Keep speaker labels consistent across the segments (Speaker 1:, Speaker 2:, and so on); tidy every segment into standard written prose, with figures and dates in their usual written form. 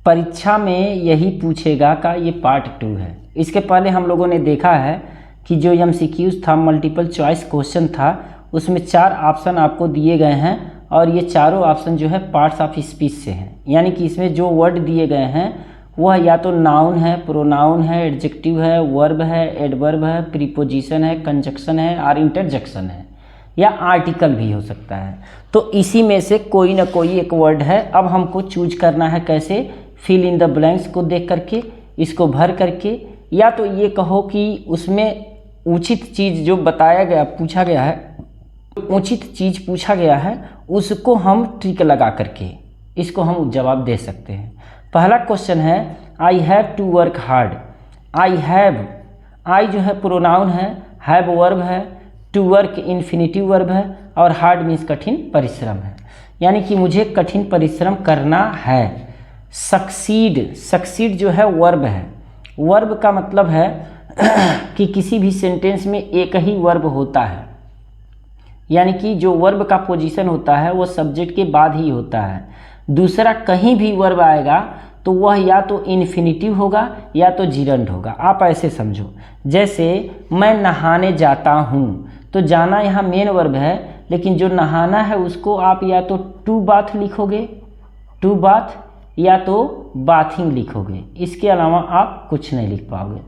Speaker 1: परीक्षा में यही पूछेगा का ये पार्ट 2 है। इसके पहले हम लोगों ने देखा है कि जो MCQs था, मल्टीपल चॉइस क्वेश्चन था, उसमें 4 ऑप्शन आपको दिए गए हैं और ये चारों ऑप्शन जो है पार्ट्स ऑफ स्पीच से हैं। यानी कि इसमें जो वर्ड दिए गए हैं वह या तो नाउन है, प्रोनाउन है, एडजेक्टिव है, वर्ब है, एडवर्ब है, प्रीपोजिशन है, कंजक्शन है और इंटरजेक्शन है या आर्टिकल भी हो सकता है। तो इसी में से कोई ना कोई एक वर्ड है। अब हमको चूज करना है कैसे, फिल इन द ब्लैंक्स को देख करके, इसको भर करके, या तो ये कहो कि उसमें उचित चीज़ जो बताया गया पूछा गया है, उचित चीज़ पूछा गया है उसको हम टिक लगा करके इसको हम जवाब दे सकते हैं। पहला क्वेश्चन है I have to work hard. I have, I जो है प्रोनाउन है, हैव वर्ब है, टू वर्क इन्फिनिटिव वर्ब है और हार्ड मीन्स कठिन परिश्रम है। यानी कि मुझे कठिन परिश्रम करना है। सक्सीड, सक्सीड जो है वर्ब है। वर्ब का मतलब है कि किसी भी सेंटेंस में एक ही वर्ब होता है, यानी कि जो वर्ब का पोजीशन होता है वो सब्जेक्ट के बाद ही होता है। दूसरा कहीं भी वर्ब आएगा तो वह या तो इन्फिनिटिव होगा या तो जिरंड होगा। आप ऐसे समझो, जैसे मैं नहाने जाता हूँ, तो जाना यहाँ मेन वर्ब है, लेकिन जो नहाना है उसको आप या तो टू बाथ लिखोगे, टू बाथ, या तो बाथिंग लिखोगे। इसके अलावा आप कुछ नहीं लिख पाओगे।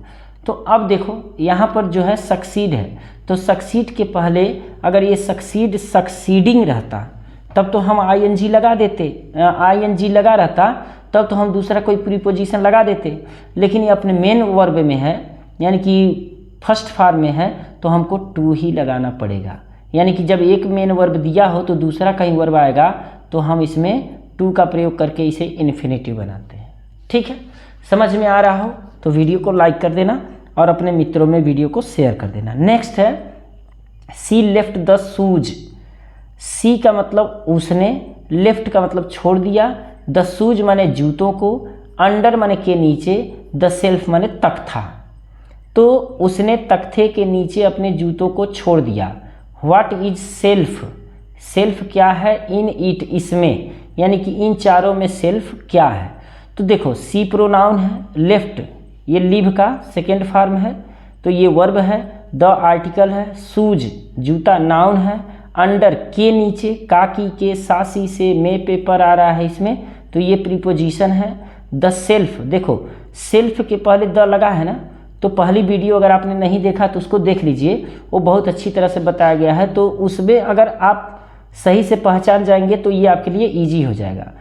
Speaker 1: तो अब देखो यहाँ पर जो है सक्सीड है, तो सक्सीड के पहले अगर ये सक्सीड सक्सीडिंग रहता तब तो हम ING लगा देते, ING लगा रहता तब तो हम दूसरा कोई प्रीपोजिशन लगा देते, लेकिन ये अपने मेन वर्ब में है, यानी कि फर्स्ट फॉर्म में है, तो हमको टू ही लगाना पड़ेगा। यानी कि जब एक मेन वर्ब दिया हो तो दूसरा कहीं वर्ब आएगा तो हम इसमें टू का प्रयोग करके इसे इन्फिनिटिव बनाते हैं। ठीक है, समझ में आ रहा हो तो वीडियो को लाइक कर देना और अपने मित्रों में वीडियो को शेयर कर देना। नेक्स्ट है सी लेफ्ट द शूज। सी का मतलब उसने, लेफ्ट का मतलब छोड़ दिया, द शूज माने जूतों को, अंडर माने के नीचे, द सेल्फ माने तख्ता। तो उसने तख्ते के नीचे अपने जूतों को छोड़ दिया। व्हाट इज सेल्फ, सेल्फ क्या है, इन इट इसमें, यानी कि इन चारों में सेल्फ क्या है। तो देखो सी प्रोनाउन है, लेफ्ट ये लिव का सेकेंड फॉर्म है, तो ये वर्ब है, द आर्टिकल है, शूज जूता नाउन है, अंडर के नीचे, काकी के सासी से में पेपर आ रहा है इसमें, तो ये प्रीपोजिशन है। द सेल्फ, देखो सेल्फ के पहले द लगा है ना, तो पहली वीडियो अगर आपने नहीं देखा तो उसको देख लीजिए, वो बहुत अच्छी तरह से बताया गया है। तो उसमें अगर आप सही से पहचान जाएंगे तो ये आपके लिए ईजी हो जाएगा।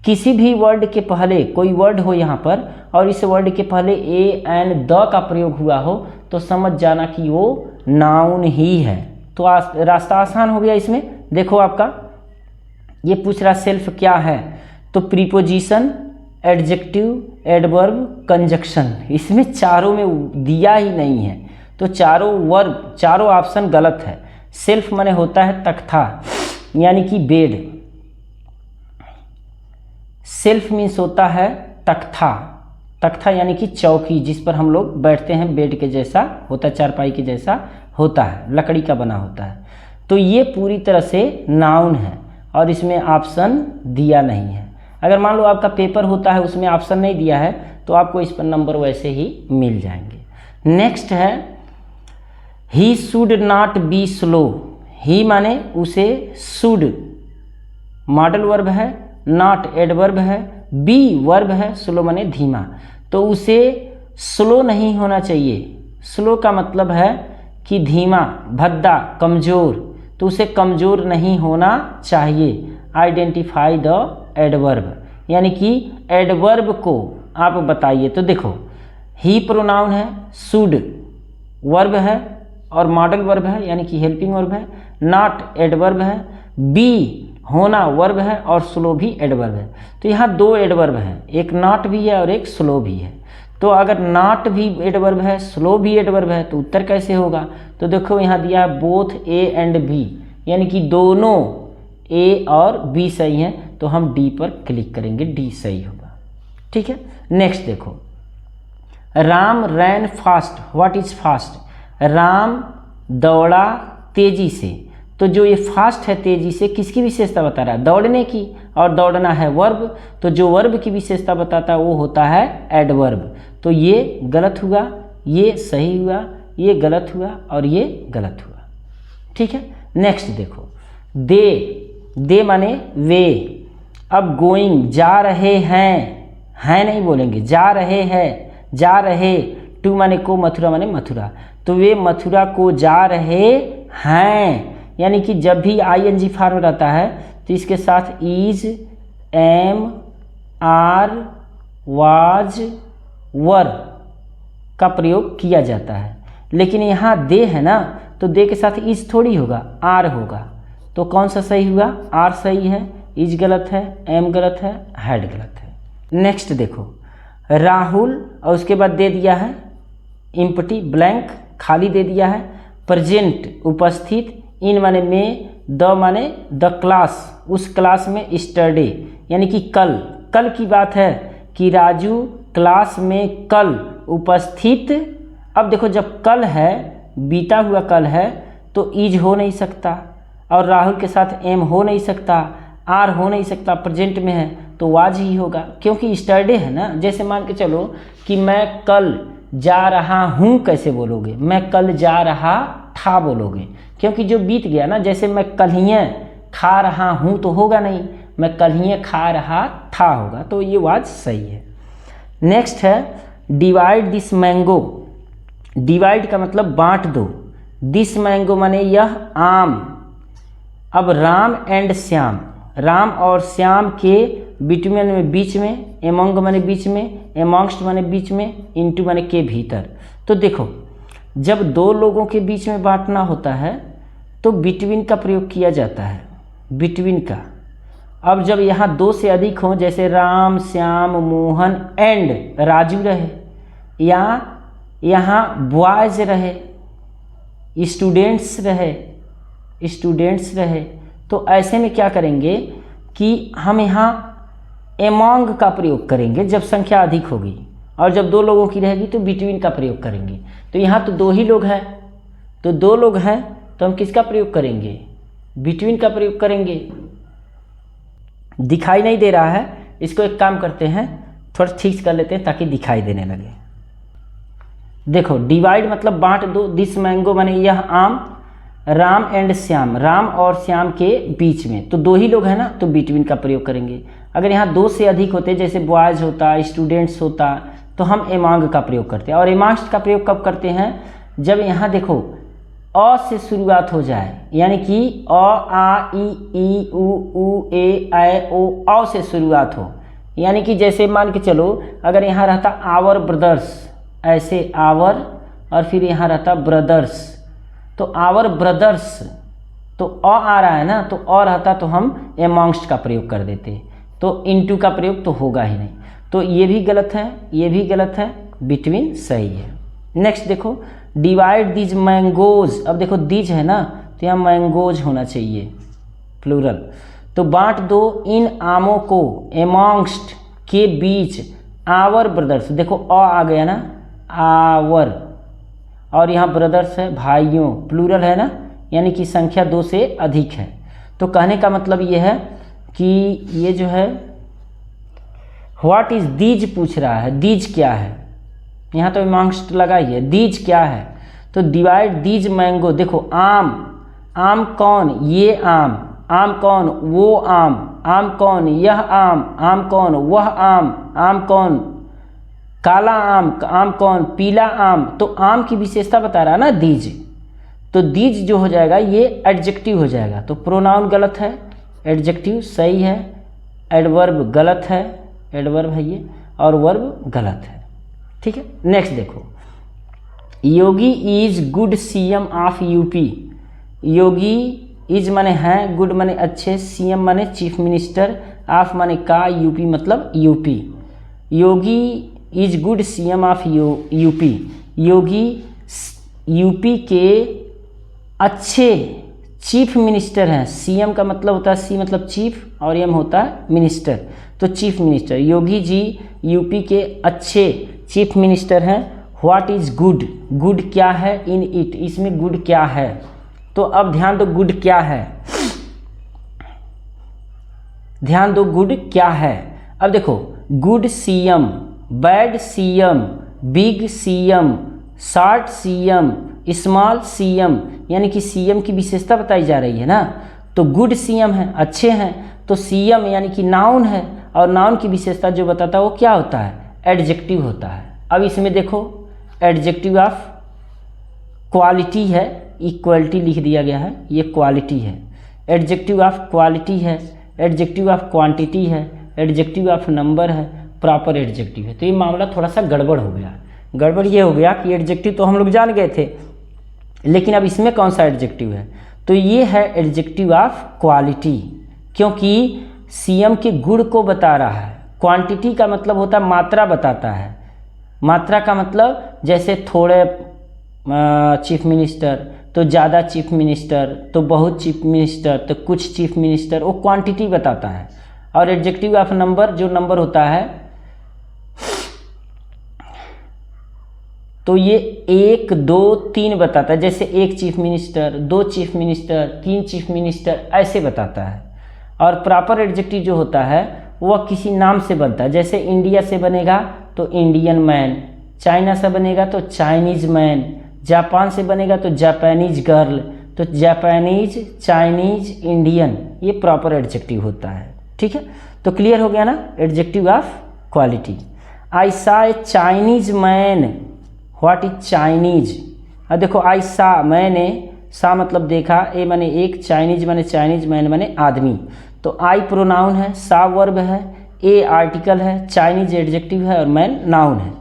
Speaker 1: किसी भी वर्ड के पहले कोई वर्ड हो यहाँ पर और इस वर्ड के पहले ए एंड द का प्रयोग हुआ हो तो समझ जाना कि वो नाउन ही है। तो रास्ता आसान हो गया इसमें। देखो आपका ये पूछ रहा सेल्फ क्या है, तो प्रीपोजिशन, एडजेक्टिव, एडवर्ब, कंजक्शन, इसमें चारों में दिया ही नहीं है, तो चारों वर्ब, चारों ऑप्शन गलत है। सेल्फ माने होता है तख्ता, यानी कि बेड। सेल्फ मीन्स होता है तख्ता, तख्ता यानी कि चौकी जिस पर हम लोग बैठते हैं, बेड के जैसा होता है, चारपाई के जैसा होता है, लकड़ी का बना होता है। तो ये पूरी तरह से नाउन है और इसमें ऑप्शन दिया नहीं है। अगर मान लो आपका पेपर होता है उसमें ऑप्शन नहीं दिया है तो आपको इस पर नंबर वैसे ही मिल जाएंगे। नेक्स्ट है he should not be slow. He माने उसे, शुड मॉडल वर्ब है, नॉट एडवर्ब है, बी वर्ब है, स्लो माने धीमा, तो उसे स्लो नहीं होना चाहिए। स्लो का मतलब है कि धीमा, भद्दा, कमज़ोर, तो उसे कमज़ोर नहीं होना चाहिए। आइडेंटिफाई द एडवर्ब, यानी कि एडवर्ब को आप बताइए। तो देखो ही प्रोनाउन है, शुड वर्ब है और मॉडल वर्ब है यानी कि हेल्पिंग वर्ब है, नॉट एडवर्ब है, बी होना वर्ब है और स्लो भी एडवर्ब है। तो यहाँ दो एडवर्ब हैं, एक नॉट भी है और एक स्लो भी है। तो अगर नॉट भी एडवर्ब है, स्लो भी एडवर्ब है, तो उत्तर कैसे होगा। तो देखो यहाँ दिया है बोथ ए एंड बी, यानी कि दोनों ए और बी सही हैं, तो हम डी पर क्लिक करेंगे, डी सही होगा। ठीक है, नेक्स्ट देखो Ram ran fast. What is fast, Ram दौड़ा तेजी से, तो जो ये फास्ट है तेज़ी से, किसकी विशेषता बता रहा है? दौड़ने की, और दौड़ना है वर्ब, तो जो वर्ब की विशेषता बताता है वो होता है एडवर्ब। तो ये गलत हुआ, ये सही हुआ, ये गलत हुआ और ये गलत हुआ। ठीक है, नेक्स्ट देखो, दे माने वे। अब गोइंग, जा रहे हैं नहीं बोलेंगे, जा रहे हैं, जा रहे। टू माने को, मथुरा माने मथुरा, तो वे मथुरा को जा रहे हैं। यानी कि जब भी ING फॉर्म रहता है तो इसके साथ इज, एम, आर, वाज, वर का प्रयोग किया जाता है। लेकिन यहाँ दे है ना, तो दे के साथ इज थोड़ी होगा, आर होगा। तो कौन सा सही हुआ? आर सही है, इज गलत है, एम गलत है, हैड गलत है। नेक्स्ट देखो, राहुल, और उसके बाद दे दिया है इम्पटी, ब्लैंक, खाली दे दिया है। प्रेजेंट, उपस्थित। इन माने में, द माने द क्लास, उस क्लास में स्टडी, यानी कि कल की बात है कि राजू क्लास में कल उपस्थित। अब देखो, जब कल है, बीता हुआ कल है, तो इज हो नहीं सकता, और राहुल के साथ एम हो नहीं सकता, आर हो नहीं सकता, प्रेजेंट में है तो वाज ही होगा, क्योंकि स्टडी है ना। जैसे मान के चलो कि मैं कल जा रहा हूँ, कैसे बोलोगे? मैं कल जा रहा था बोलोगे, क्योंकि जो बीत गया ना, जैसे मैं कल्हियाँ खा रहा हूँ तो होगा नहीं, मैं कल्हियाँ खा रहा था होगा, तो ये वाज सही है। नेक्स्ट है डिवाइड दिस मैंगो। डिवाइड का मतलब बांट दो, दिस मैंगो माने यह आम। अब राम एंड श्याम, राम और श्याम के बिटवीन में, बीच में, एमंग माने बीच में, एमंगस्ट माने बीच में, इनटू माने के भीतर। तो देखो, जब दो लोगों के बीच में बांटना होता है तो बिटवीन का प्रयोग किया जाता है, बिटवीन का। अब जब यहाँ दो से अधिक हों, जैसे राम, श्याम, मोहन एंड राजू रहे, या यहाँ बॉयज रहे, स्टूडेंट्स रहे, तो ऐसे में क्या करेंगे कि हम यहाँ एमंग का प्रयोग करेंगे जब संख्या अधिक होगी, और जब दो लोगों की रहेगी तो बिटवीन का प्रयोग करेंगे। तो यहाँ तो दो ही लोग हैं, तो दो लोग हैं तो हम किसका प्रयोग करेंगे? बिटवीन का प्रयोग करेंगे। दिखाई नहीं दे रहा है, इसको एक काम करते हैं, थोड़ा ठीक कर लेते हैं ताकि दिखाई देने लगे। देखो, डिवाइड मतलब बांट दो, दिस मैंगो माने यह आम, राम एंड श्याम, राम और श्याम के बीच में, तो दो ही लोग हैं ना, तो बिटवीन का प्रयोग करेंगे। अगर यहाँ दो से अधिक होते, जैसे बॉयज होता, स्टूडेंट्स होता, तो हम एमंग का प्रयोग करते हैं। और एमंगस्ट का प्रयोग कब करते हैं? जब यहाँ देखो अ से शुरुआत हो जाए, यानी कि अ, आ, ई, उ, ए, ऐ, ओ, औ से शुरुआत हो। यानी कि जैसे मान के चलो, अगर यहाँ रहता आवर ब्रदर्स, ऐसे आवर, और फिर यहाँ रहता ब्रदर्स, तो आवर ब्रदर्स, तो अ आ रहा है ना, तो अ रहता तो हम एमंगस्ट का प्रयोग कर देते, तो इनटू का प्रयोग तो होगा ही नहीं। तो ये भी गलत है, ये भी गलत है, बिटवीन सही है। नेक्स्ट देखो, डिवाइड दीज मैंगोज। अब देखो दीज है ना, तो यहाँ मैंगोज होना चाहिए प्लूरल। तो बांट दो इन आमों को, एमंगस्ट के बीच, आवर ब्रदर्स। देखो आ गया ना, आवर, और यहाँ ब्रदर्स है, भाइयों, प्लूरल है ना, यानी कि संख्या दो से अधिक है। तो कहने का मतलब ये है कि ये जो है व्हाट इज दीज पूछ रहा है, दीज क्या है, यहाँ तो एमंगस्ट लगा ही है, दीज क्या है। तो डिवाइड दीज मैंगो। देखो आम, आम कौन? ये आम, आम कौन? वो आम, आम कौन? यह आम, आम कौन? वह आम, आम कौन? काला आम, आम कौन? पीला आम। तो आम की विशेषता बता रहा है ना दीज, तो दीज जो हो जाएगा ये एडजेक्टिव हो जाएगा। तो प्रोनाउन गलत है, एडजेक्टिव सही है, एडवर्ब गलत है, एडवर्ब है ये, और वर्ब गलत है। ठीक है, नेक्स्ट देखो, Yogi is good CM of UP. Yogi is माने हैं, गुड माने अच्छे, सीएम माने चीफ मिनिस्टर, ऑफ माने का, यूपी मतलब UP. Yogi is good CM of UP. Yogi UP के अच्छे चीफ मिनिस्टर हैं। सीएम का मतलब होता है, सी मतलब चीफ, और एम होता है मिनिस्टर, तो chief minister. Yogi ji UP के अच्छे चीफ मिनिस्टर हैं। What is good? गुड क्या है इन इट, इसमें गुड क्या है? तो अब ध्यान दो गुड क्या है, ध्यान दो गुड क्या है। अब देखो good CM, bad CM, big CM, short CM, small CM, यानी कि सीएम की विशेषता बताई जा रही है ना। तो गुड सीएम है, अच्छे हैं, तो सीएम यानी कि नाउन है, और नाउन की विशेषता जो बताता है वो क्या होता है, एडजेक्टिव होता है। अब इसमें देखो एडजेक्टिव ऑफ क्वालिटी है, इक्वलिटी लिख दिया गया है, ये क्वालिटी है। एडजेक्टिव ऑफ क्वालिटी है, एडजेक्टिव ऑफ क्वांटिटी है, एडजेक्टिव ऑफ नंबर है, प्रॉपर एडजेक्टिव है। तो ये मामला थोड़ा सा गड़बड़ हो गया। गड़बड़ ये हो गया कि एडजेक्टिव तो हम लोग जान गए थे, लेकिन अब इसमें कौन सा एडजेक्टिव है, तो ये है एडजेक्टिव ऑफ क्वालिटी, क्योंकि सीएम के गुण को बता रहा है। क्वांटिटी का मतलब होता है मात्रा बताता है। मात्रा का मतलब जैसे थोड़े चीफ मिनिस्टर, तो ज़्यादा चीफ मिनिस्टर, तो बहुत चीफ मिनिस्टर, तो कुछ चीफ मिनिस्टर, वो क्वांटिटी बताता है। और एडजेक्टिव ऑफ नंबर, जो नंबर होता है, तो ये 1, 2, 3 बताता है। जैसे 1 chief minister, 2 chief minister, 3 chief minister, ऐसे बताता है। और प्रॉपर एडजेक्टिव जो होता है वह किसी नाम से बनता है। जैसे इंडिया से बनेगा तो इंडियन मैन, चाइना से बनेगा तो चाइनीज मैन, जापान से बनेगा तो जापानीज गर्ल, तो जापानीज, चाइनीज, इंडियन, ये प्रॉपर एडजेक्टिव होता है। ठीक है, तो क्लियर हो गया ना adjective of quality. I saw a Chinese man, what is Chinese. अब देखो आई सा, मैंने, सा मतलब देखा, ए माने एक, चाइनीज माने चाइनीज, मैन माने आदमी। तो आई प्रोनाउन है, सा वर्ब है, ए आर्टिकल है, चाइनीज एडजेक्टिव है और मैन नाउन है।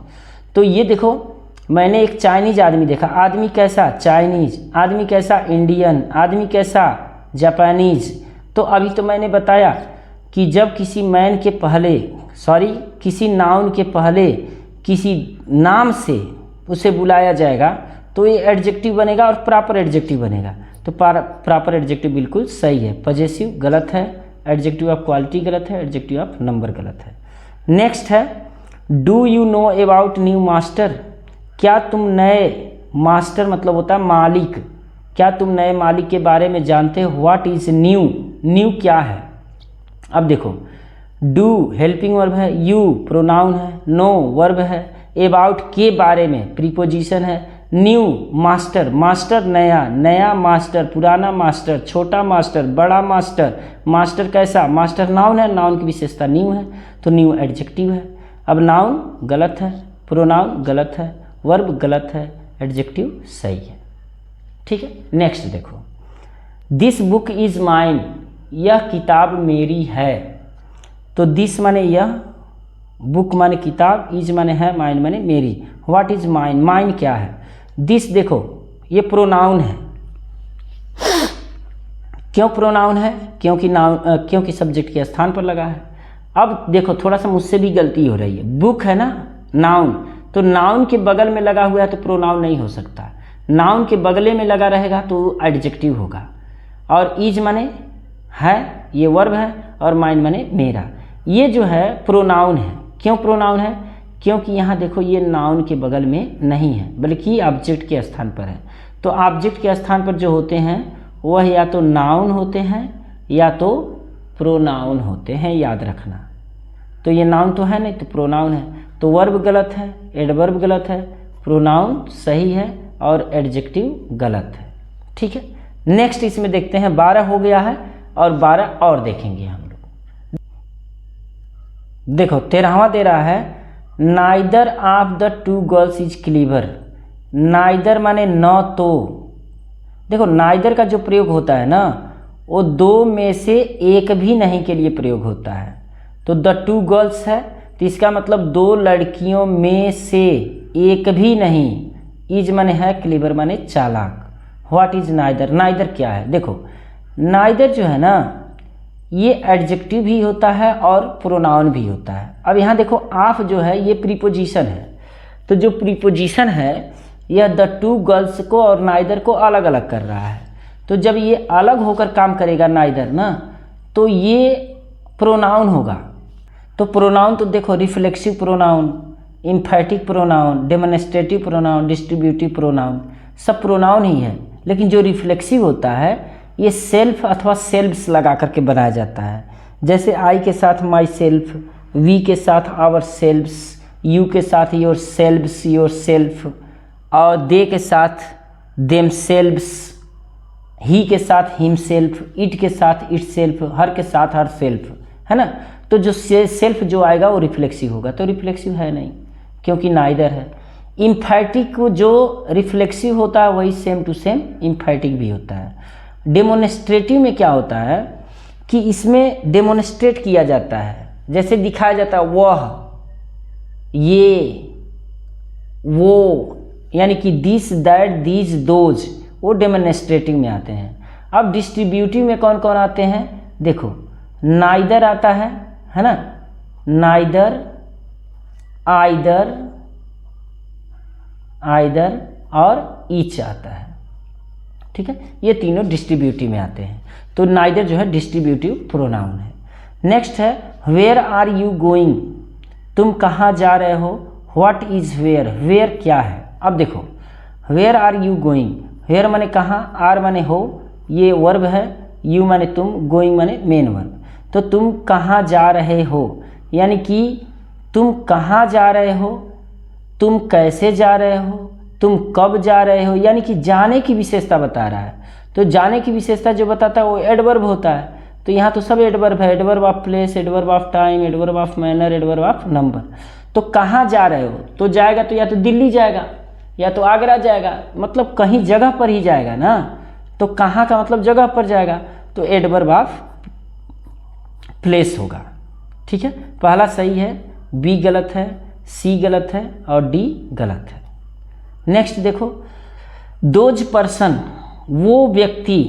Speaker 1: तो ये देखो मैंने एक चाइनीज आदमी देखा, आदमी कैसा, चाइनीज, आदमी कैसा, इंडियन, आदमी कैसा, जापानीज। तो अभी तो मैंने बताया कि जब किसी मैन के पहले, किसी नाउन के पहले किसी नाम से उसे बुलाया जाएगा तो ये एडजेक्टिव बनेगा और प्रॉपर एडजेक्टिव बनेगा। तो प्रॉपर एडजेक्टिव बिल्कुल सही है, पॉजेसिव गलत है, एडजेक्टिव ऑफ क्वालिटी गलत है, एडजेक्टिव ऑफ नंबर गलत है। नेक्स्ट है do you know about new master, क्या तुम नए, मास्टर मतलब होता है मालिक, क्या तुम नए मालिक के बारे में जानते हो। व्हाट इज न्यू, न्यू क्या है। अब देखो डू हेल्पिंग वर्ब है, यू प्रोनाउन है, नो वर्ब है, अबाउट के बारे में प्रीपोजिशन है, न्यू मास्टर, मास्टर नया, नया मास्टर, पुराना मास्टर, छोटा मास्टर, बड़ा मास्टर, मास्टर कैसा, मास्टर नाउन है, नाउन की विशेषता न्यू है, तो न्यू एडजेक्टिव है। अब नाउन गलत है, प्रोनाउन गलत है, वर्ब गलत है, एडजेक्टिव सही है। ठीक है, नेक्स्ट देखो दिस बुक इज माइन, यह किताब मेरी है। तो दिस माने यह, बुक माने किताब, इज माने है, माइन माने मेरी। व्हाट इज माइन, माइन क्या है। दिस देखो ये प्रोनाउन है, क्यों प्रोनाउन है, क्योंकि नाउन, क्योंकि सब्जेक्ट के स्थान पर लगा है। अब देखो थोड़ा सा मुझसे भी गलती हो रही है, बुक है ना नाउन, तो नाउन के बगल में लगा हुआ है तो प्रोनाउन नहीं हो सकता, नाउन के बगले में लगा रहेगा तो एडजेक्टिव होगा। और इज माने है, ये वर्ब है, और माइन माने मेरा। ये जो है प्रोनाउन है, क्यों प्रोनाउन है, क्योंकि यहाँ देखो ये नाउन के बगल में नहीं है बल्कि ऑब्जेक्ट के स्थान पर है। तो ऑब्जेक्ट के स्थान पर जो होते हैं वह या तो नाउन होते हैं या तो प्रोनाउन होते हैं, याद रखना। तो ये नाउन तो है नहीं, तो प्रोनाउन है। तो वर्ब गलत है, एडवर्ब गलत है, प्रोनाउन सही है और एडजेक्टिव गलत है। ठीक है, नेक्स्ट इसमें देखते हैं 12 हो गया है और 12 और देखेंगे हम लोग। देखो 13वां दे रहा है neither of the two girls is clever. Neither माने न तो। देखो नाइदर का जो प्रयोग होता है ना वो दो में से एक भी नहीं के लिए प्रयोग होता है। तो द टू गर्ल्स है तो इसका मतलब दो लड़कियों में से एक भी नहीं। इज माने है, क्लीवर माने चालाक। व्हाट इज नाइदर, नाइदर क्या है। देखो नाइदर जो है ना ये एडजेक्टिव भी होता है और प्रोनाउन भी होता है। अब यहाँ देखो ऑफ जो है ये प्रीपोजिशन है, तो जो प्रीपोजिशन है यह द टू गर्ल्स को और नाइदर को अलग अलग कर रहा है। तो जब ये अलग होकर काम करेगा नाइदर ना तो ये प्रोनाउन होगा। तो प्रोनाउन तो देखो reflexive pronoun, emphatic pronoun, demonstrative pronoun, distributive pronoun, सब प्रोनाउन ही है। लेकिन जो रिफ्लेक्सिव होता है ये सेल्फ अथवा सेल्फ्स लगा करके बनाया जाता है। जैसे आई के साथ माई सेल्फ, वी के साथ आवर सेल्फ्स, यू के साथ योर सेल्फ्स योर सेल्फ, और दे के साथ देम सेल्फ्स, ही के साथ हिम सेल्फ, इट के साथ इट सेल्फ, हर के साथ हर सेल्फ, है ना। तो जो सेल्फ जो आएगा वो रिफ्लेक्सिव होगा, तो रिफ्लेक्सिव है नहीं क्योंकि नाइदर है। इम्फैटिक जो रिफ्लेक्सिव होता है वही सेम टू सेम इम्फैटिक भी होता है। डेमोन्स्ट्रेटिव में क्या होता है कि इसमें डेमोन्स्ट्रेट किया जाता है, जैसे दिखाया जाता है वह, ये, वो, यानी कि दिस दैट दीज दोज, वो डेमोन्स्ट्रेटिव में आते हैं। अब डिस्ट्रीब्यूटिव में कौन कौन आते हैं, देखो नाइदर आता है ना, नाइदर, आइदर, आइदर और ईच आता है, ठीक है। ये तीनों डिस्ट्रीब्यूटिव में आते हैं, तो नाइदर जो है डिस्ट्रीब्यूटिव प्रोनाउन है। नेक्स्ट है वेयर आर यू गोइंग, तुम कहाँ जा रहे हो। व्हाट इज वेयर, वेयर क्या है। अब देखो where are you going, where माने कहाँ, आर माने हो, ये वर्ब है, यू माने तुम, गोइंग माने मेन वर्ब। तो तुम कहाँ जा रहे हो, यानी कि तुम कहाँ जा रहे हो, तुम कैसे जा रहे हो, तुम कब जा रहे हो, यानी कि जाने की विशेषता बता रहा है। तो जाने की विशेषता जो बताता है वो एडवर्ब होता है, तो यहाँ तो सब एडवर्ब है, adverb of place, adverb of time, adverb of manner, adverb of number. तो कहाँ जा रहे हो, तो जाएगा तो या तो दिल्ली जाएगा या तो आगरा जाएगा, मतलब कहीं जगह पर ही जाएगा ना। तो कहाँ का मतलब जगह पर जाएगा, तो एडवर्ब ऑफ प्लेस होगा, ठीक है। पहला सही है, बी गलत है, सी गलत है और डी गलत है। नेक्स्ट देखो दोज पर्सन, वो व्यक्ति।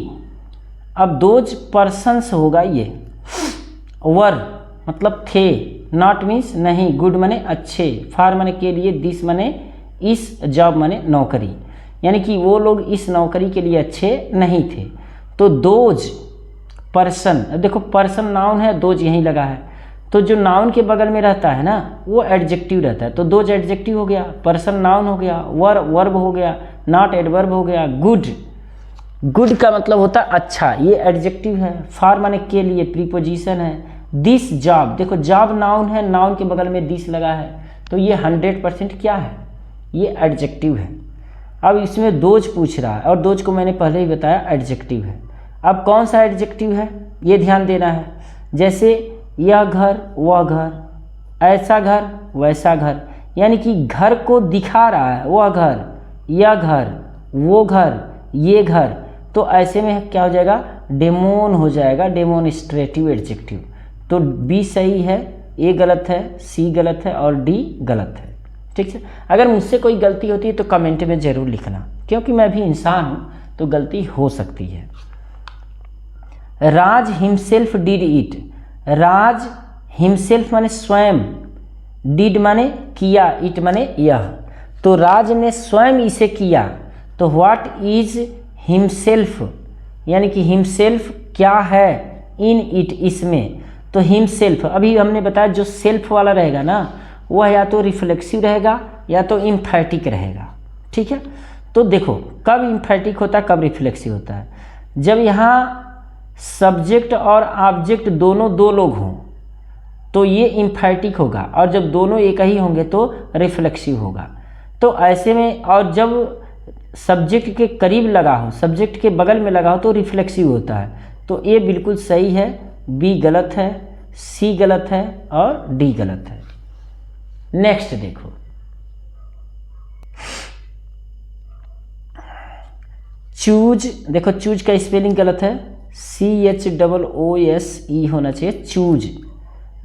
Speaker 1: अब दोज पर्सन्स होगा ये, वर मतलब थे, नॉट मीन्स नहीं, गुड माने अच्छे, फार माने के लिए, दिस माने इस, जॉब माने नौकरी, यानी कि वो लोग इस नौकरी के लिए अच्छे नहीं थे। तो दोज पर्सन, देखो पर्सन नाउन है, दोज यहीं लगा है, तो जो नाउन के बगल में रहता है ना वो एडजेक्टिव रहता है, तो दोज एडजेक्टिव हो गया, पर्सन नाउन हो गया, वर वर्ब हो गया, नॉट एडवर्ब हो गया, गुड, गुड का मतलब होता है अच्छा, ये एडजेक्टिव है, फार माने के लिए प्रीपोजिशन है, दिस जॉब, देखो जॉब नाउन है, नाउन के बगल में दिस लगा है, तो ये 100% क्या है, ये एडजेक्टिव है। अब इसमें दोज पूछ रहा है और दोज को मैंने पहले ही बताया एडजेक्टिव है। अब कौन सा एडजेक्टिव है ये ध्यान देना है, जैसे यह घर, वह घर, ऐसा घर, वैसा घर, यानी कि घर को दिखा रहा है, वह घर, यह घर, वो घर, ये घर, तो ऐसे में क्या हो जाएगा, डेमोन हो जाएगा, डेमोन्स्ट्रेटिव एडजेक्टिव। तो बी सही है, ए गलत है, सी गलत है और डी गलत है, ठीक है। अगर मुझसे कोई गलती होती है तो कमेंट में ज़रूर लिखना, क्योंकि मैं भी इंसान हूँ तो गलती हो सकती है। Raj himself did it, Raj himself माने स्वयं, डिड माने किया, इट माने यह, तो राज ने स्वयं इसे किया, तो व्हाट इज हिमसेल्फ, यानी कि हिमसेल्फ क्या है, इन इट इसमें, तो हिमसेल्फ अभी हमने बताया जो सेल्फ वाला रहेगा ना वह या तो रिफ्लेक्सिव रहेगा या तो इम्फैटिक रहेगा, ठीक है। तो देखो कब इम्फैटिक होता है कब रिफ्लेक्सिव होता है, जब यहाँ सब्जेक्ट और ऑब्जेक्ट दोनों दो लोग हों तो ये इम्फैटिक होगा, और जब दोनों एक ही होंगे तो रिफ्लेक्सिव होगा। तो ऐसे में, और जब सब्जेक्ट के करीब लगा हो, सब्जेक्ट के बगल में लगा हो तो रिफ्लेक्सिव होता है। तो ए बिल्कुल सही है, बी गलत है, सी गलत है और डी गलत है। नेक्स्ट देखो चूज, देखो चूज का स्पेलिंग गलत है, CHOOSE होना चाहिए, choose.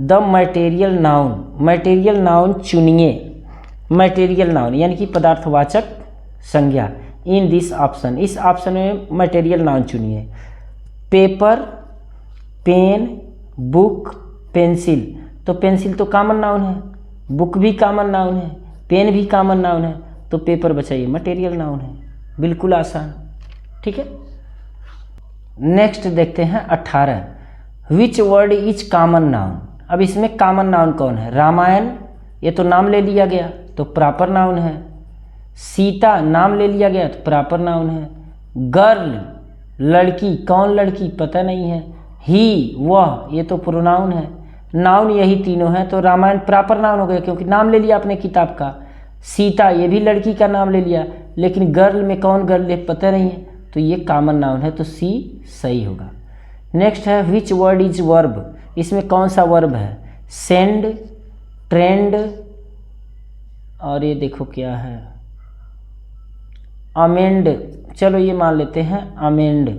Speaker 1: The material noun, material noun चुनिए, मटेरियल नाउन यानी कि पदार्थवाचक संज्ञा, इन दिस ऑप्शन, इस ऑप्शन में मटेरियल नाउन चुनिए। पेपर, पेन, बुक, पेंसिल, तो पेंसिल तो कॉमन नाउन है, बुक भी कॉमन नाउन है, पेन भी कॉमन नाउन है, तो पेपर बचाइए, मटेरियल नाउन है, बिल्कुल आसान, ठीक है। नेक्स्ट देखते हैं 18, which word is common noun. अब इसमें कॉमन नाउन कौन है, रामायण, ये तो नाम ले लिया गया तो प्रॉपर नाउन है, सीता नाम ले लिया गया तो प्रॉपर नाउन है, गर्ल लड़की, कौन लड़की पता नहीं है। ही वह, ये तो प्रोनाउन है। नाउन यही तीनों हैं, तो रामायण प्रॉपर नाउन हो गया क्योंकि नाम ले लिया आपने किताब का। सीता ये भी लड़की का नाम ले लिया, लेकिन गर्ल में कौन गर्ल है पता नहीं है, तो ये कॉमन नाउन है, तो सी सही होगा। नेक्स्ट है विच वर्ड इज वर्ब, इसमें कौन सा वर्ब है। सेंड, ट्रेंड, और ये देखो क्या है अमेंड, चलो ये मान लेते हैं अमेंड,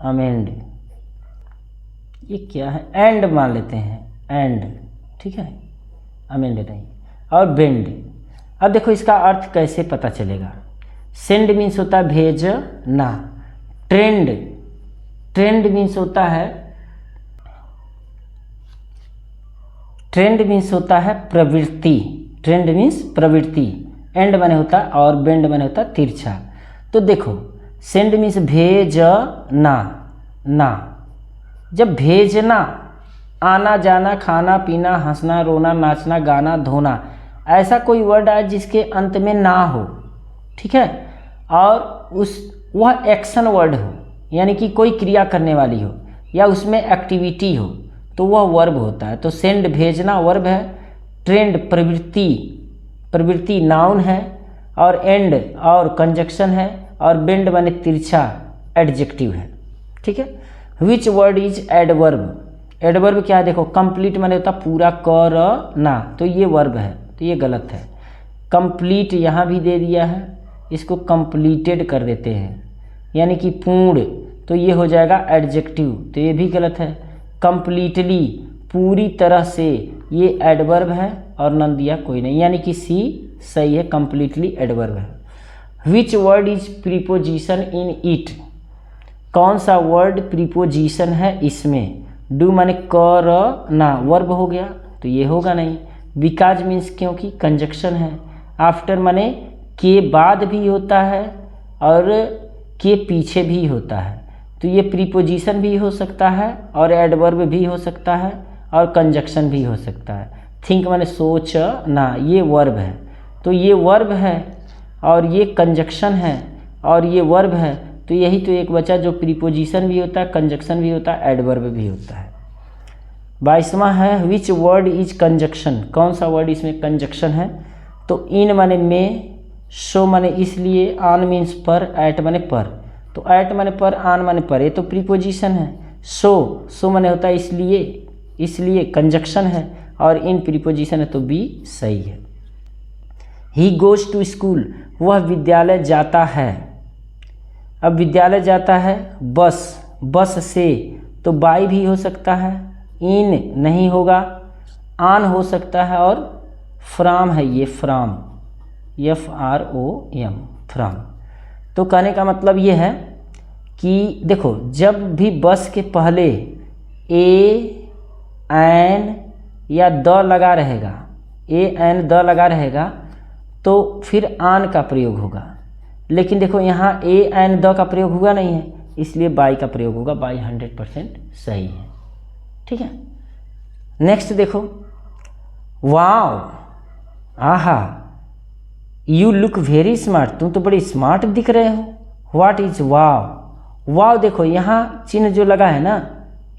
Speaker 1: अमेंड ये क्या है, एंड मान लेते हैं, एंड, ठीक है, अमेंड नहीं। और बेंड, अब देखो इसका अर्थ कैसे पता चलेगा। सेंड मीन्स होता है भेजना, ट्रेंड, ट्रेंड मीन्स होता है, ट्रेंड मीन्स होता है प्रवृत्ति, ट्रेंड मीन्स प्रवृत्ति, एंड माने होता है और बेंड माने होता है तिरछा। तो देखो सेंड मीन्स भेजना, ना, जब भेजना, आना जाना, खाना पीना, हंसना रोना, नाचना गाना धोना, ऐसा कोई वर्ड आए जिसके अंत में ना हो, ठीक है, और उस वह एक्शन वर्ड हो, यानी कि कोई क्रिया करने वाली हो या उसमें एक्टिविटी हो, तो वह वर्ब होता है। तो सेंड भेजना वर्ब है, ट्रेंड प्रवृत्ति, प्रवृत्ति नाउन है, और एंड और कंजक्शन है, और बेंड माने तिरछा एडजेक्टिव है, ठीक है। Which word is adverb, adverb क्या है, देखो कंप्लीट माने होता पूरा करना, तो ये वर्ब है, तो ये गलत है। कंप्लीट यहाँ भी दे दिया है, इसको कंप्लीटेड कर देते हैं, यानी कि पूर्ण, तो ये हो जाएगा एडजेक्टिव, तो ये भी गलत है। कंप्लीटली पूरी तरह से, ये एडवर्ब है और नन दिया कोई नहीं, यानी कि सी सही है, कंप्लीटली एडवर्ब है। Which word is preposition in it, कौन सा वर्ड प्रीपोजिशन है इसमें। डू माने करना वर्ब हो गया, तो ये होगा नहीं। बिकॉज मीन्स क्योंकि कंजक्शन है। आफ्टर माने के बाद भी होता है और के पीछे भी होता है, तो ये प्रीपोजिशन भी हो सकता है और एडवर्ब भी हो सकता है और कंजक्शन भी हो सकता है। थिंक माने सोचना, ये वर्ब है, तो ये वर्ब है और ये कंजक्शन है और ये वर्ब है, तो यही तो एक बचा जो प्रीपोजिशन भी होता है, कंजक्शन भी होता है, एडवर्ब भी होता है। 22वां है विच वर्ड इज कंजक्शन, कौन सा वर्ड इसमें कंजक्शन है। तो इन माने में, शो माने इसलिए, आन मीन्स पर, एट माने पर, तो एट माने पर, आन माने पर, ये तो प्रीपोजिशन है। सो माने होता है इसलिए, इसलिए कंजक्शन है, और इन प्रीपोजिशन है, तो बी सही है। ही गोज टू स्कूल, वह विद्यालय जाता है। अब विद्यालय जाता है बस, बस से, तो बाई भी हो सकता है, इन नहीं होगा, आन हो सकता है, और फ्राम है, ये फ्राम, FROM, फ्राम। तो कहने का मतलब ये है कि देखो जब भी बस के पहले ए एन या द लगा रहेगा, ए एन द लगा रहेगा, तो फिर आन का प्रयोग होगा, लेकिन देखो यहाँ ए एन द का प्रयोग हुआ नहीं है, इसलिए बाई का प्रयोग होगा। बाई 100% सही है, ठीक है। नेक्स्ट देखो, वाओ, आहा, यू लुक वेरी स्मार्ट, तुम तो बड़ी स्मार्ट दिख रहे हो। व्हाट इज वाव, वाव देखो यहाँ चिन्ह जो लगा है ना,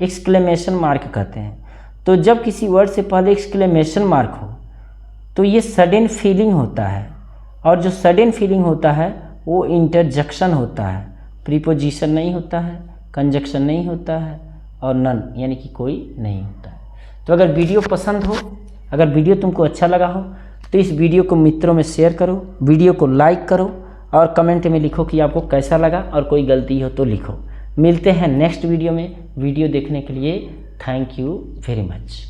Speaker 1: एक्सक्लेमेशन मार्क कहते हैं। तो जब किसी वर्ड से पहले एक्सक्लेमेशन मार्क हो तो ये सडन फीलिंग होता है, और जो सडन फीलिंग होता है वो इंटरजेक्शन होता है, प्रीपोजिशन नहीं होता है, कंजक्शन नहीं होता है, और नन यानी कि कोई नहीं होता है। तो अगर वीडियो पसंद हो, अगर वीडियो तुमको अच्छा लगा हो, तो इस वीडियो को मित्रों में शेयर करो, वीडियो को लाइक करो, और कमेंट में लिखो कि आपको कैसा लगा, और कोई गलती हो तो लिखो। मिलते हैं नेक्स्ट वीडियो में। वीडियो देखने के लिए थैंक यू वेरी मच।